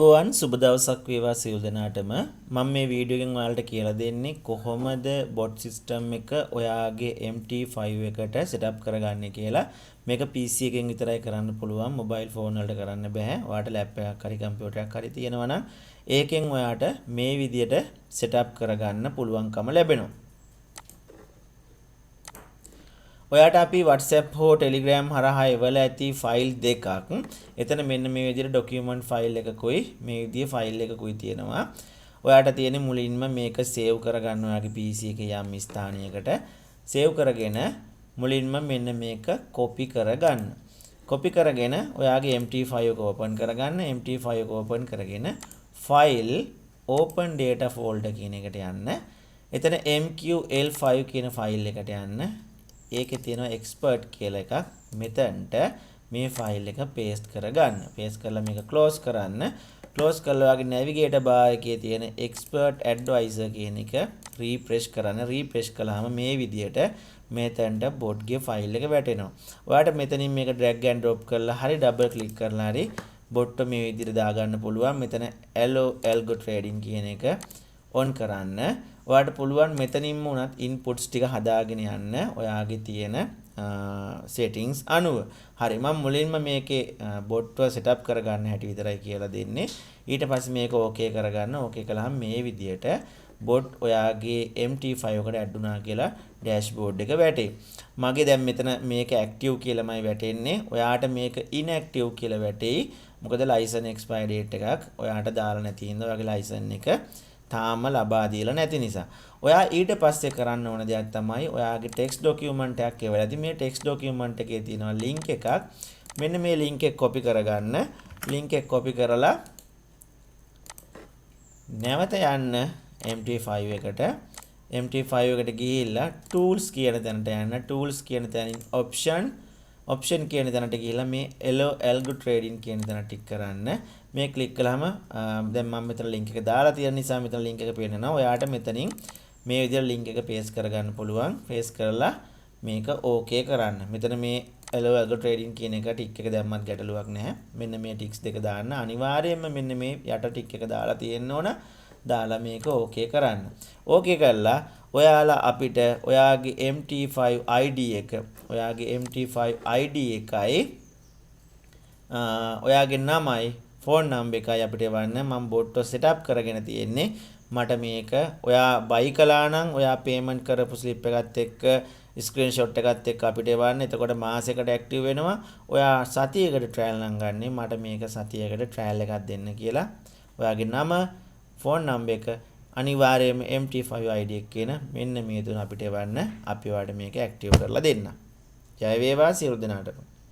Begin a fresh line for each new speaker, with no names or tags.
ගෝවන් සුබ දවසක් වේවා සියලු දෙනාටම මම මේ වීඩියෝ එකෙන් ඔයාලට කියලා දෙන්නේ කොහොමද බොට් සිස්ටම් එක ඔයාගේ MT5 එකට සෙටප් කරගන්නේ කියලා. මේක PC එකෙන් විතරයි කරන්න පුළුවන්, මොබයිල් ෆෝන් වලට කරන්න බෑ. ඔයාලට ලැප් එකක් හරි කම්පියුටරයක් හරි තියෙනවා නම් ඒකෙන් ඔයාට මේ විදියට සෙටප් කරගන්න පුළුවන්කම ලැබෙනවා. ඔයාට අපි WhatsApp හෝ Telegram හරහා එවල ඇති ෆයිල් දෙකක්. එතන මෙන්න මේ විදිහට ડોකියුමන්ට් ෆයිල් එකකුයි මේ විදිහේ ෆයිල් එකකුයි තියෙනවා. ඔයාට තියෙන්නේ මුලින්ම මේක සේව් කරගන්න ඔයාගේ PC එකේ යම් ස්ථානයකට. සේව් කරගෙන මුලින්ම මෙන්න මේක කොපි කරගන්න. කොපි කරගෙන ඔයාගේ MT5 එක ඕපන් කරගන්න. MT5 එක ඕපන් කරගෙන file open data folder කියන එකට යන්න. එතන MQL5 කියන ෆයිල් එකට යන්න. ඒකේ තියෙනවා expert කියලා එකක්. මෙතනට මේ ෆයිල් එක paste කරගන්න. paste කරලා මේක close කරන්න. close කරලා ඔයාගේ navigator bar එකේ තියෙන expert advisor කියන එක refresh කරන්න. refresh කළාම මේ විදියට මෙතනට bot ගේ ෆයිල් එක වැටෙනවා. ඔයාට මෙතනින් මේක drag and drop කරලා හරි double click කරලා හරි bot මේ විදියට දාගන්න පුළුවන්. මෙතන allow algo trading කියන එක on කරන්න. ඔයාට පුළුවන් මෙතනින්ම උනත් inputs ටික හදාගෙන යන්න ඔයාගේ තියෙන settings අනුව. හරි මම මුලින්ම මේකේ bot එක setup කරගන්න හැටි විතරයි කියලා දෙන්නේ. ඊට පස්සේ මේක okay කරගන්න. okay කළාම මේ විදියට bot ඔයාගේ MT5 එකට add වුණා කියලා dashboard එක වැටේ. මගේ දැන් මෙතන මේක active කියලාමයි වැටෙන්නේ. ඔයාට මේක inactive කියලා වැටෙයි. මොකද license expire date එකක් ඔයාට දාලා නැති හින්දා ඔයාගේ license එක තාම ලබා දීලා නැති නිසා. ඔයා ඊට පස්සේ කරන්න ඕන දෙයක් තමයි ඔයාගේ text document එකක් එවලාදී මේ text document එකේ තියෙනවා link එකක්. මෙන්න මේ link එක copy කරගන්න. link එක copy කරලා නැවත යන්න MT5 එකට. MT5 එකට ගිහිල්ලා tools කියන තැනට යන්න. tools කියන තැනින් option කියන තැනට ගිහිල්ලා මේ allow algo trading කියන තැන ටික් කරන්න. මේ ක්ලික් කළාම දැන් මම මෙතන link එක දාලා තියෙන නිසා මෙතන link එක පේනවා. ඔයාට මෙතනින් මේ විදිහට link එක paste කරගන්න පුළුවන්. paste කරලා මේක okay කරන්න. මෙතන මේ allow algo trading කියන එක ටික් එක දැම්මත් ගැටලුවක් නැහැ. මෙන්න මේ ටික්ස් දෙක දාන්න. අනිවාර්යයෙන්ම මෙන්න මේ යට ටික් එක දාලා තියෙන්න ඕන. දාලා මේක okay කරන්න. okay කරලා ඔයාලා අපිට ඔයාගේ MT5 ID එක එකයි ඔයාගේ නමයි ෆෝන් නම්බර් එකයි අපිට එවන්න. මම bot එක setup කරගෙන තියෙන්නේ. මට මේක ඔයා buy කළා නම් ඔයා payment කරපු slip එකත් එක්ක screenshot එකත් එක්ක අපිට එවන්න. එතකොට මාසයකට active වෙනවා. ඔයා සතියකට trial නම් ගන්නේ. මට මේක සතියකට trial එකක් දෙන්න කියලා ඔයාගේ නම ෆෝන් නම්බර් එක අනිවාර්යයෙන්ම MT5 ID එක කියන මෙන්න මේ තුන අපිට එවන්න. අපි ඔයාලට මේක active කරලා දෙන්න. ජය වේවා සියලු දෙනාටම.